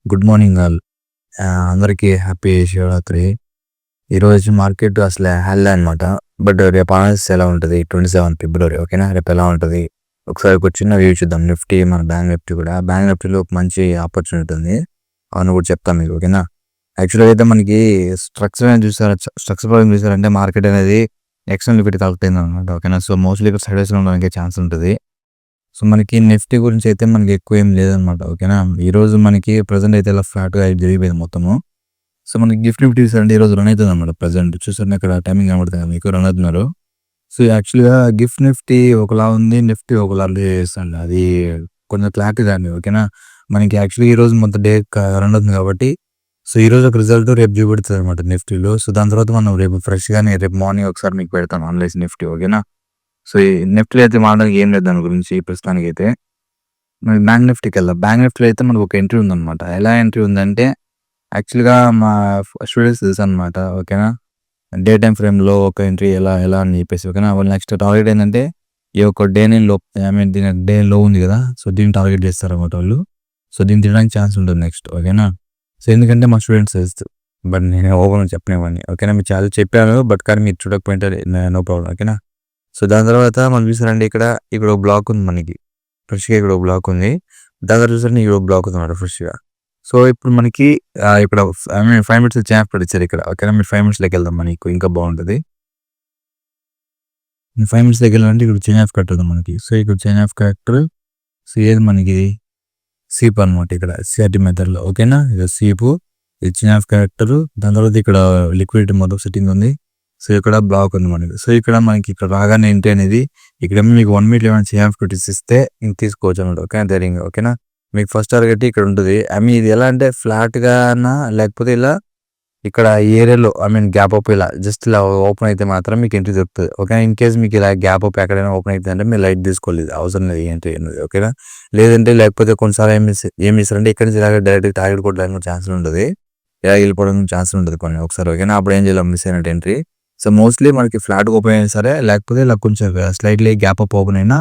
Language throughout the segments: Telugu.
Good morning all. అందరికీ హ్యాపీ శివరాత్రి. ఈరోజు మార్కెట్ అసలు హెల్ అనమాట. బట్ రేపు అనాలిసిస్ ఎలా ఉంటది? 27 ఫిబ్రవరి ఓకేనా? రేపు ఎలా ఉంటది? ఒకసారి ఒక చిన్న వ్యూ చూద్దాం. నిఫ్టీ, మన బ్యాంక్ నిఫ్టీ కూడా. బ్యాంక్ నిఫ్టీలో ఒక మంచి ఆపర్చునిటీ ఉంది. అవును కూడా చెప్తాను మీకు ఓకేనా? యాక్చువల్‌గా అయితే మనకి స్ట్రక్చర్ పరంగా చూసారంటే మార్కెట్ అనేది ఎక్స్టర్నల్ లిక్విడిటీ కలెక్ట్ అయిందనమాట ఓకేనా? సో, మోస్ట్‌లీ ఇక్కడ సైడ్‌వేస్‌లో ఉండడానికి ఛాన్స్ ఉంటది. సో, మనకి నిఫ్టీ గురించి అయితే మనకి ఎక్కువ ఏం లేదనమాట ఓకేనా? ఈరోజు మనకి ప్రెజెంట్ అయితే ఇలా ఫ్లాట్‌గా జరిగిపోయింది మొత్తము. సో, మనకి గిఫ్ట్ నిఫ్టీ చూసారంటే ఈరోజు రన్ అవుతుందనమాట ప్రెజెంట్. చూసారా ఇక్కడ టైమింగ్ కనబడుతుంది కదా మీకు రన్ అవుతున్నారు. సో, యాక్చువల్‌గా గిఫ్ట్ నిఫ్టీ ఒకలా ఉంది. నిఫ్టీ ఒకలా చేస్తుంది. అది కొంచెం క్లారిటీ రాండి ఓకేనా? మనకి యాక్చువల్‌గా ఈరోజు మొత్తం డే రన్ అవుతుంది కాబట్టి సో, ఈరోజు ఒక రిజల్ట్ రేపు చూపెడుతదనమాట నిఫ్టీలో. సో, దాని తర్వాత మనం రేపు ఫ్రెష్‌గానే రేపు మార్నింగ్ ఒకసారి మీకు పెడతాను అనలైజ్ నిఫ్టీ ఓకేనా? సో, ఈ నిఫ్టీలో అయితే మాట్లాడడానికి ఏం లేదు దాని గురించి ప్రస్తుతానికైతే. మరి బ్యాంక్ నిఫ్టీకెళ్దాం. బ్యాంక్ నిఫ్టీలో అయితే మనకు ఒక ఎంట్రీ ఉందనమాట. ఎలా ఎంట్రీ ఉందంటే యాక్చువల్‌గా మా స్టూడెంట్స్ తెలుసనమాట ఓకేనా? డే టైమ్ ఫ్రేమ్‌లో ఒక ఎంట్రీ ఎలా ఎలా అని చెప్పేసి ఓకేనా? వాళ్ళు నెక్స్ట్ టార్గెట్ ఏందంటే ఈ యొక్క డేని లో ఐ మీన్ దీని డే లో ఉంది కదా! సో, దీన్ని టార్గెట్ చేస్తారనమాట వాళ్ళు. సో, దీన్ని తినడానికి ఛాన్స్ ఉంటుంది నెక్స్ట్ ఓకేనా? సో, ఎందుకంటే మా స్టూడెంట్స్ తెలుసు. బట్ నేను ఓపెన్‌గా చెప్పనివ్వని ఓకేనా? మీకు చాలా చెప్పాను. బట్ కానీ మీరు చూడకపోయింటే నో ప్రాబ్లమ్ ఓకేనా? సో, దాని తర్వాత మనం చూసారంటే ఇక్కడ ఒక బ్లాక్ ఉంది మనకి. ఫ్రెష్‌గా ఇక్కడ ఒక బ్లాక్ ఉంది. దాని తర్వాత చూసారంటే ఇక్కడ ఒక బ్లాక్ ఉందన్నమాట ఫ్రెష్‌గా. సో, ఇప్పుడు మనకి ఇక్కడ ఐ మీన్ 5 మినిట్స్ చాప్ ఇచ్చారు ఇక్కడ. ఓకేనా? మీరు 5 మినిట్స్‌లోకెళ్దాం మనకి ఇంకా బాగుంటది. 5 మినిట్స్‌లోకెళ్ళాలంటే ఇక్కడ చైన్ ఆఫ్ కట్ ఉంది మనకి. సో, ఇక్కడ చైన్ ఆఫ్ కట్ సో, ఏది మనకి సీప్ అనమాట ఇక్కడ సీఆర్‌టీ మెథడ్‌లో ఓకేనా? ఇది సీపు, ఇది చైన్ ఆఫ్ క్యారెక్టర్. దాని తర్వాత ఇక్కడ లిక్విడిటీ మొత్తం సెట్టింగ్ ఉంది. సో, ఇక్కడ బ్లాక్ ఉంది మనకి. సో, ఇక్కడ మనకి ఇక్కడ రాగానే ఎంట్రీ అనేది ఇక్కడేమో మీకు 1 మినిట్‌లో ఏమైనా చైన్ ఆఫ్ కట్ ఇస్తే ఇంక తీసుకోవచ్చు అనమాట. ఓకేనా? ధైర్యంగా ఓకేనా? మీకు ఫస్ట్ టార్గెట్ ఇక్కడ ఉంటది. ఐ మీన్ ఇది ఎలా అంటే ఫ్లాట్‌గానా లేకపోతే ఇలా ఇక్కడ ఈ ఏరియాలో ఐ మీన్ గ్యాప్ అప్ ఇలా జస్ట్ ఇలా ఓపెన్ అయితే మాత్రం మీకు ఎంట్రీ దొరుకుతది. ఓకేనా? ఇన్ కేస్ మీకు ఇలా గ్యాప్ అప్ ఎక్కడైనా ఓపెన్ అయితుందంటే మీరు లైట్ తీసుకోలేదు. అవసరం లేదు ఎంట్రీ అనేది ఓకేనా? లేదంటే లేకపోతే కొన్నిసార్లు ఏం చేస్తారంటే ఇక్కడి నుంచి ఇలాగ డైరెక్ట్‌గా టార్గెట్ కొట్టడానికి ఛాన్స్ ఉంటది. ఇలా వెళ్ళిపోవడానికి ఛాన్స్ ఉంటది కొన్ని ఒకసారి ఓకేనా? అప్పుడు ఏం చేయాలి మిస్ అయినట్టు ఎంట్రీ. సో, మోస్ట్‌లీ మనకి ఫ్లాట్‌గా ఓపెన్ అయినా సరే లేకపోతే ఇలా కొంచెం స్లైట్‌లీ గ్యాప్ అప్ ఓపెన్ అయినా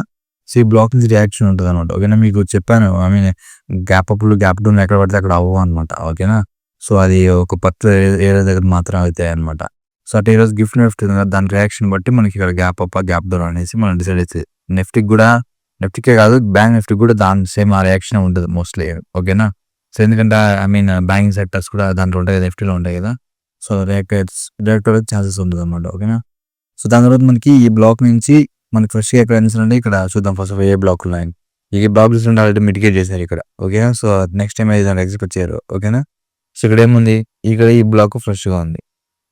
సో, ఈ బ్లాక్ నుంచి రియాక్షన్ ఉంటదనమాట. ఓకేనా? మీకు చెప్పాను ఐ మీన్ గ్యాప్ అప్‌లు, గ్యాప్ డౌన్‌లు ఎక్కడ పడితే అక్కడ అవ్వవనమాట. ఓకేనా? సో, అది ఒక పర్టిక్యులర్ ఏరియా దగ్గర మాత్రం అవుతాయన్నమాట. సో, అంటే ఈరోజు గిఫ్ట్ నిఫ్టీ ఉంది కదా! దాని రియాక్షన్ బట్టి మనకి ఇక్కడ గ్యాప్ అప్పా, గ్యాప్ డౌన్ అనేసి మనం డిసైడ్ అయితది. నిఫ్టీకి గూడా నిఫ్టీకే కాదు బ్యాంక్ నిఫ్టీకి కూడా దాని సేమ్ ఆ రియాక్షనే ఉంటది మోస్ట్‌లీ. ఓకేనా? సో, ఎందుకంటే ఐ మీన్ బ్యాంకింగ్ సెక్టార్స్ కూడా దాంట్లో ఉంటాయి కదా! నిఫ్టీలో ఉంటాయి కదా! సో, రియాక్ట్ అవ్వడానికి ఛాన్సెస్ ఉంటదన్నమాట. ఓకేనా? సో, దాని తర్వాత మనకి ఈ బ్లాక్ నుంచి మనకి ఫ్రెష్‌గా ఎక్కడ నిల్చుందంటే ఇక్కడ చూద్దాం ఫస్ట్ ఆఫ్ ఆల్ ఏ బ్లాకులున్నాయని. ఈ బ్లాక్ చూస్తుంటే ఆల్రెడీ మిటిగేట్ చేశారు ఇక్కడ. ఓకేనా? సో, నెక్స్ట్ టైమ్ ఏదైనా ఎగ్జిక్యూట్ చేయరు. ఓకేనా? సో, ఇక్కడేముంది? ఇక్కడ ఈ బ్లాక్ ఫ్రెష్‌గా ఉంది.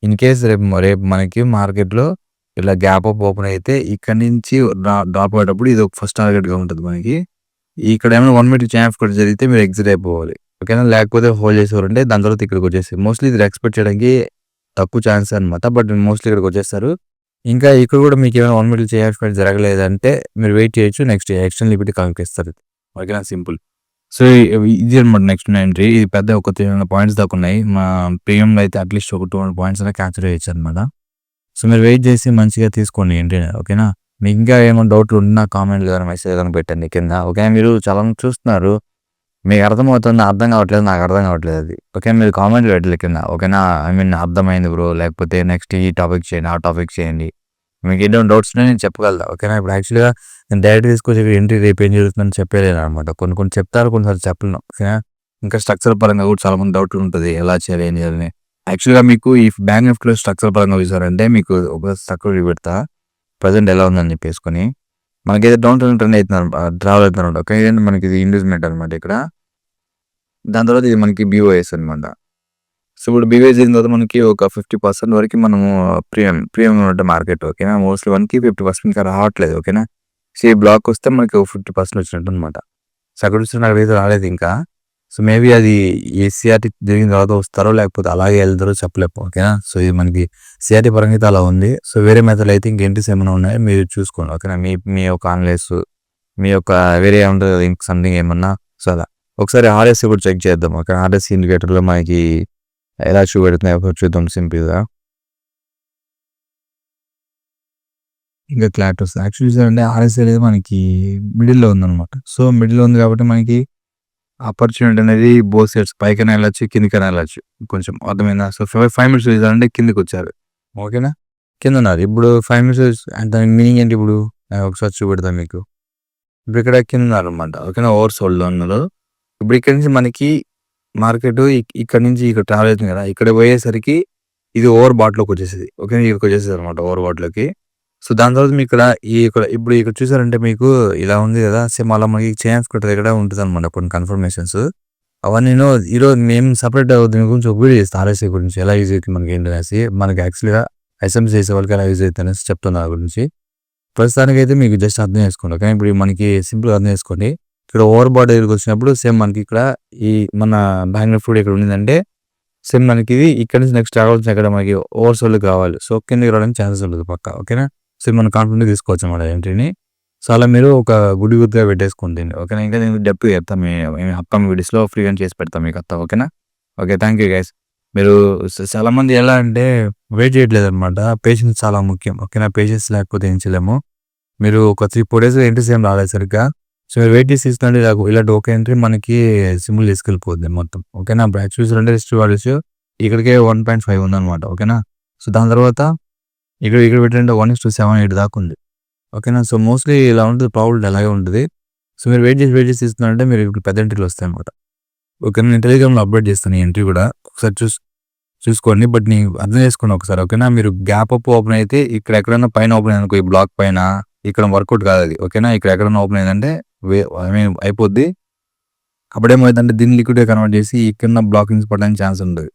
ఇన్ కేస్ రేపు మనకి మార్కెట్‌లో ఇలా గ్యాప్ అప్ ఓపెన్ అయితే ఇక్కడి నుంచి డ్రాప్ అయ్యేటప్పుడు ఇది ఒక ఫస్ట్ టార్గెట్‌గా ఉంటది మనకి. ఇక్కడేమైనా 1 మినిట్ చైన్ ఆఫ్ కట్ జరిగితే మీరు ఎగ్జిట్ అయిపోవాలి. ఓకేనా? లేకపోతే హోల్డ్ చేసేవారంటే దాని తర్వాత ఇక్కడికొచ్చేసి మోస్ట్‌లీ ఇది ఎక్స్‌పెక్ట్ చేయడానికి తక్కువ ఛాన్సే అనమాట. బట్ మోస్ట్‌లీ ఇక్కడికొచ్చేస్తారు. ఇంకా ఇక్కడ కూడా మీకేమైనా 1 మినిట్ చైన్ ఆఫ్ కట్ జరగలేదంటే మీరు వెయిట్ చేయొచ్చు. నెక్స్ట్ ఎక్స్‌టర్నల్ లిక్విడిటీ కలెక్ట్ చేస్తారు. ఓకేనా? సింపుల్. సో, ఇది అనమాట నెక్స్ట్ నా ఎంట్రీ. ఇది పెద్ద ఒక 300 పాయింట్స్ దాకా ఉన్నాయి. మా ప్రీమియంలో అయితే అట్‌లీస్ట్ ఒక 200 పాయింట్స్ అన్నా క్యాప్చర్ చేయొచ్చనమాట. సో, మీరు వెయిట్ చేసి మంచిగా తీసుకోండి ఎంట్రీని. ఓకేనా? మీకు ఇంకా ఏమైనా డౌట్లు ఉన్నా కామెంట్‌లో గాని మెసేజ్ గాని పెట్టండి కింద. ఓకేనా? మీరు చాలా మంది చూస్తున్నారు. మీకు అర్థమవుతుందా? అర్థం కావట్లేదు. నాకు అర్థం కావట్లేదు అది. ఓకే. మీరు కామెంట్‌లో పెట్టండి కింద. ఓకేనా? ఐ మీన్ అర్థమైంది బ్రో. లేకపోతే నెక్స్ట్ ఈ టాపిక్ చేయండి, ఆ టాపిక్ చేయండి. మీకు ఏదైనా డౌట్స్ ఉన్నా నేను చెప్పగలుగుతా. ఓకేనా? ఇప్పుడు యాక్చువల్‌గా నేను డైరెక్ట్‌గా తీసుకొచ్చి ఇక్కడ ఎంట్రీ రేపు ఏం జరుగుతుందని చెప్పలేననమాట. కొన్ని కొన్ని చెప్తారు. కొన్నిసార్లు చెప్పలేను. ఓకేనా? ఇంకా స్ట్రక్చర్ పరంగా కూడా చాలా మంది డౌట్ ఉంటది. ఎలా చేయాలి? ఏం చేయాలని? యాక్చువల్‌గా మీకు ఈ బ్యాంక్ నిఫ్టీలో స్ట్రక్చర్ పరంగా చూసారంటే మీకు ఒక స్ట్రక్చర్ చూపెడతా. ప్రెజెంట్ ఎలా ఉందని చెప్పేసుకొని. మనకైతే డౌన్ ట్రెండ్ అవుతుందనమాట. ట్రావెల్ అవుతుందనమాట. ఓకే. మనకి ఇది ఇండ్యూస్‌మెంట్ అనమాట ఇక్కడ. దాని తర్వాత ఇది మనకి బీఓఎస్ అనమాట. సో, ఇప్పుడు బీఓఎస్ అయిన తర్వాత మనకి ఒక 50% వరకి మనము ప్రీమియం ఉంటే మార్కెట్ ఓకేనా? మోస్ట్‌లీ 1కి 50% ఇంకా రావట్లేదు ఓకేనా? సో, ఈ బ్లాక్ వస్తే మనకి ఒక 50% వచ్చినట్టనమాట. సో, అక్కడ చూస్తే నాకైతే రాలేదు ఇంకా. సో, మేబీ అది సీఆర్‌టీ జరిగిన తర్వాత వస్తారో లేకపోతే అలాగే ఎళ్తారో చెప్పలేము ఓకేనా? సో, ఇది మనకి సీఆర్‌టీ పరంగా అయితే అలా ఉంది. సో, వేరే మెథడ్‌లో అయితే ఇంక ఎంట్రీస్ ఏమైనా ఉన్నాయో మీరు చూసుకోండి ఓకేనా? మీ మీ యొక్క అనలైస్ మీ యొక్క వేరే ఏముంటది కదా! ఇంక సంథింగ్ ఏమన్నా సో, అలా. ఒకసారి ఆర్ఎస్‌సి కూడా చెక్ చేద్దాం. ఓకే. ఆర్ఎస్‌సి ఇండికేటర్‌లో మనకి ఎలా చూపెడుతున్నాయో ఒకసారి చూద్దాం సింపుల్‌గా. ఇంకా క్లారిటీ వస్తది. యాక్చువల్లీ చూసారంటే ఆర్ఎస్‌సి అనేది మనకి మిడిల్‌లో ఉందనమాట. సో, మిడిల్‌లో ఉంది కాబట్టి మనకి ఆపర్చునిటీ అనేది బోత్ సైడ్స్ పైకైనా వెళ్ళొచ్చు, కిందకైనా వెళ్ళొచ్చు. కొంచెం అర్థమైందా? సో, 5 మినిట్స్ రిలీజ్ కిందకొచ్చారు. ఓకేనా? కిందున్నారు. ఇప్పుడు 5 మినిట్స్ అంటే దాని మీనింగ్ ఏంటి ఇప్పుడు? ఒకసారి చూపెడతా మీకు. ఇప్పుడు ఇక్కడ కిందున్నారనమాట. ఓకేనా? ఓవర్ సోల్డ్‌లో ఉన్నారు. ఇప్పుడు ఇక్కడి నుంచి మనకి మార్కెట్ ఇక్కడి నుంచి ఇక్కడ ట్రావెల్ అవుతుంది కదా! ఇక్కడ పోయేసరికి ఇది ఓవర్ బాట్‌లోకొచ్చేసిద్ది. ఓకేనా? ఇక్కడికొచ్చేసిద్దనమాట ఓవర్ బాట్‌లోకి. సో, దాని తర్వాత మీకిక్కడ ఇప్పుడు ఇక్కడ చూసారంటే మీకు ఇలా ఉంది కదా! సేమ్ అలా మనకి చైన్ స్క్వేర్ దగ్గర ఉంటదనమాట కొన్ని కన్ఫర్మేషన్స్. అవన్నీ ఈరోజు మేము సెపరేట్ దీని గురించి ఒక వీడియో చేస్తా ఆర్ఎస్ఐ గురించి ఎలా యూజ్ అవుతుంది మనకేంటనేసి. మనకి యాక్చువల్‌గా ఎస్ఎంసీ చేసే వాళ్ళకి ఎలా యూజ్ అయిద్దనేసి చెప్తున్నా దాని గురించి. ప్రస్తుతానికైతే మీకు జస్ట్ అర్థం చేసుకోండి. ఓకేనా? ఇప్పుడు మనకి సింపుల్‌గా అర్థం చేసుకోండి. ఇక్కడ ఓవర్ బాట్ దగ్గరికొచ్చినప్పుడు సేమ్ మనకి ఇక్కడ ఈ మన బ్యాంక్ నిఫ్టీ ఇక్కడ ఉండిందంటే సేమ్ మనకి ఇది ఇక్కడ నుంచి నెక్స్ట్ రావాల్సిన ఎక్కడ మనకి ఓవర్ సోల్డ్‌కి రావాలి. సో, కిందకి రావడానికి ఛాన్సెస్ ఉండదు పక్కా. ఓకేనా? సో, మనం కాన్ఫిడెంట్‌గా తీసుకోవచ్చనమాట ఎంట్రీని. సో, అలా మీరు ఒక గుర్తుగా పెట్టేసుకోండి దీన్ని. ఓకేనా? ఇంకా నేను డెప్త్‌గా చెప్తా అప్‌కమింగ్ వీడియోస్‌లో ఫ్రీగా చేసి పెడతా మీకంతా. ఓకేనా? ఓకే. Thank you guys. మీరు చాలామంది ఎలా అంటే వెయిట్ చేయట్లేదనమాట. పేషెన్స్ చాలా ముఖ్యం. ఓకేనా? పేషెన్స్ లేకపోతే ఏం చేయలేము. మీరు ఒక 3, 4 డేస్ ఎంట్రీస్ ఏం రాలేదు సరిగ్గా. సో, మీరు వెయిట్ చేసి తీసుకుంటే ఇలాంటి ఒక ఎంట్రీ మనకి సింబల్ తీసుకెళ్ళిపోద్ది మొత్తం. ఓకేనా? ఇప్పుడు చూసారంటే హిస్టరీ వాల్యూస్ ఇక్కడికే 1.5 ఉందనమాట. ఓకేనా? సో, దాని తర్వాత ఇక్కడ పెట్టండి 1:78 దాకా ఉంది. ఓకేనా? సో, మోస్ట్‌లీ ఇలా ఉంటది. ప్రాబబిలిటీ అలాగే ఉంటది. సో, మీరు వెయిట్ చేసి తీసుకున్నారంటే మీరు ఇప్పుడు పెద్ద ఎంట్రీలు వస్తాయన్నమాట. ఓకేనా? నేను టెలిగ్రామ్‌లో అప్‌డేట్ చేస్తాను ఈ ఎంట్రీ కూడా. ఒకసారి చూసుకోండి. బట్ అర్థం చేసుకోండి ఒకసారి. ఓకేనా? మీరు గ్యాప్ అప్ ఓపెన్ అయితే ఇక్కడ ఎక్కడైనా పైన ఓపెన్ అయిందనుకో ఈ బ్లాక్ పైన ఇక్కడ వర్కౌట్ కాదది. ఓకేనా? ఇక్కడ ఎక్కడైనా ఓపెన్ అయిందంటే ఐ మీన్ అయిపోద్ది. అప్పుడేమైద్దంటే దీన్ని లిక్విడ్‌గా కన్వర్ట్ చేసి ఈ కింద బ్లాకింగ్స్ పడడానికి ఛాన్స్ ఉంటది.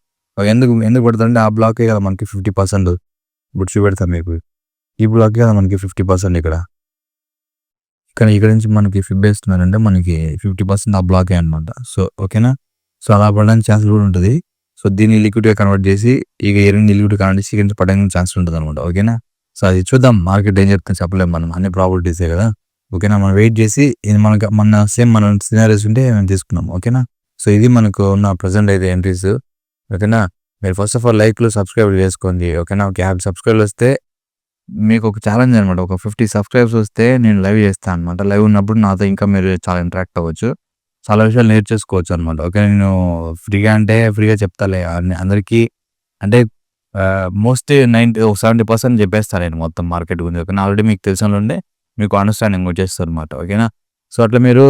ఎందుకు పడతదంటే ఆ బ్లాకే కదా మనకి 50% ఇప్పుడు చూపెడతా మీకు. ఈ బ్లాకే కదా మనకి 50% ఇక్కడ. కానీ ఇక్కడ నుంచి మనకి ఫిబ్ ఏస్తున్నారంటే మనకి 50% ఆ బ్లాకే అనమాట. సో, ఓకేనా? సో, అలా పడడానికి ఛాన్సెస్ కూడా ఉంటది. సో, దీన్ని లిక్విడ్‌గా కన్వర్ట్ చేసి ఈ ఎయిర్‌ని లిక్విడ్‌గా కన్వర్ట్ చేసి ఇక్కడ నుంచి పడడానికి ఛాన్స్ ఉంటదనమాట. ఓకేనా? సో, అది చూద్దాం మార్కెట్ ఏం చెప్తుందో చెప్పలేము మనం. అన్ని ప్రాబబిలిటీసే కదా! ఓకేనా? మనం వెయిట్ చేసి ఇది మన సినారియోస్ ఉంటే మేము తీసుకున్నాం. ఓకేనా? సో, ఇది మనకు ఉన్న ప్రెజెంట్ అయితే ఎంట్రీస్. ఓకేనా? మీరు ఫస్ట్ ఆఫ్ ఆల్ లైక్‌లు, సబ్స్క్రైబ్ చేసుకోండి. ఓకేనా? ఒక 50 సబ్స్క్రైబర్లు వస్తే మీకు ఒక ఛాలెంజ్ అనమాట. ఒక 50 సబ్స్క్రైబర్స్ వస్తే నేను లైవ్ చేస్తా అనమాట. లైవ్ ఉన్నప్పుడు నాతో ఇంకా మీరు చాలా ఇంటరాక్ట్ అవ్వచ్చు. చాలా విషయాలు నేర్చేసుకోవచ్చు అనమాట. ఓకే. నేను ఫ్రీగా అంటే ఫ్రీగా చెప్తాలే అందరికీ అంటే మోస్ట్‌లీ 70% చెప్పేస్తా నేను మొత్తం మార్కెట్ గురించి. ఓకేనా? ఆల్రెడీ మీకు తెలిసినోళ్ళుండే మీకు అండర్‌స్టాండింగ్ వచ్చేస్తదనమాట. ఓకేనా? సో, అట్లా మీరు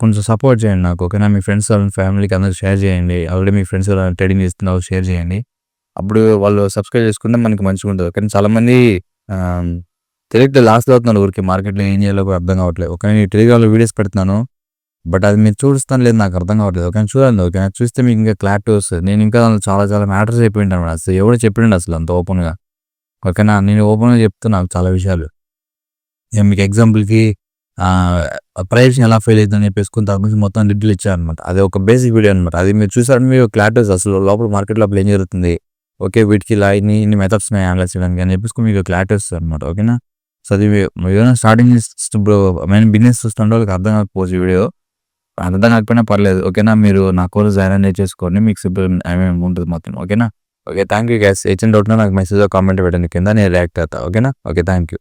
కొంచెం సపోర్ట్ చేయండి నాకు. ఓకేనా? మీ ఫ్రెండ్స్ ఫ్యామిలీకి అందరికి షేర్ చేయండి. ఆల్రెడీ మీ ఫ్రెండ్స్ ఎవరైనా ట్రేడింగ్ చేస్తున్నారు షేర్ చేయండి. అప్పుడు వాళ్ళు సబ్స్క్రైబ్ చేసుకుంటే మనకి మంచిగుంటది. కానీ చాలామంది ఆహ్, తెలియట్లే లాస్‌లో అవుతున్నారు ఊరికే మార్కెట్‌లో ఏం చేయాలో కూడా అర్థం కావట్లేదు. ఓకే. నేను టెలిగ్రామ్‌లో వీడియోస్ పెడుతున్నాను. బట్ అది మీరు చూస్తానో లేదో నాకు అర్థం కావట్లేదు. ఓకేనా? చూడండి. ఓకేనా? చూస్తే మీకు ఇంకా క్లారిటీ వస్తది. నేను ఇంకా చాలా చాలా మ్యాటర్స్ చెప్పియుంటాను. అసలు ఎవడు చెప్పిండు అసలు అంత ఓపెన్‌గా. ఓకేనా? నేను ఓపెన్‌గా చెప్తున్నా చాలా విషయాలు. నేను మీకు ఎగ్జాంపుల్‌కి ఆహ్, ప్రైస్ ఎలా ఫెయిల్ అయిద్దని చెప్పేసుకొని దాని గురించి మొత్తం డీటెయిల్ ఇచ్చాననమాట. అది ఒక బేసిక్ వీడియో అనమాట. అది మీరు చూసారంటే మీకు క్లారిటీ వస్తది. అసలు లోపల మార్కెట్ లోపల ఏం జరుగుతుంది? ఓకే. వీటికి ఇలా ఇన్ని మెథడ్స్ ఉన్నాయి అనలైజ్ చేయడానికి అని చెప్పేసి మీకు క్లారిటీ వస్తదనమాట. ఓకేనా? సో, అది ఏదైనా స్టార్టింగ్ ఇప్పుడు బిజినెస్ చూస్తున్న వాళ్ళకి అర్థం కాకపోవచ్చు ఈ వీడియో. అర్థం కాకపోయినా పర్లేదు. ఓకేనా? మీరు నా కోర్స్ జాయిన్ చేసుకోండి. మీకు సింపుల్ ఉంటది మొత్తం. ఓకేనా? ఓకే. Thank you guys. ఏ చిన్న డౌట్ ఉన్నా నాకు మెసేజ్ కామెంట్ పెట్టండి కింద నేను రియాక్ట్ అవుతా. ఓకేనా? ఓకే. Thank you.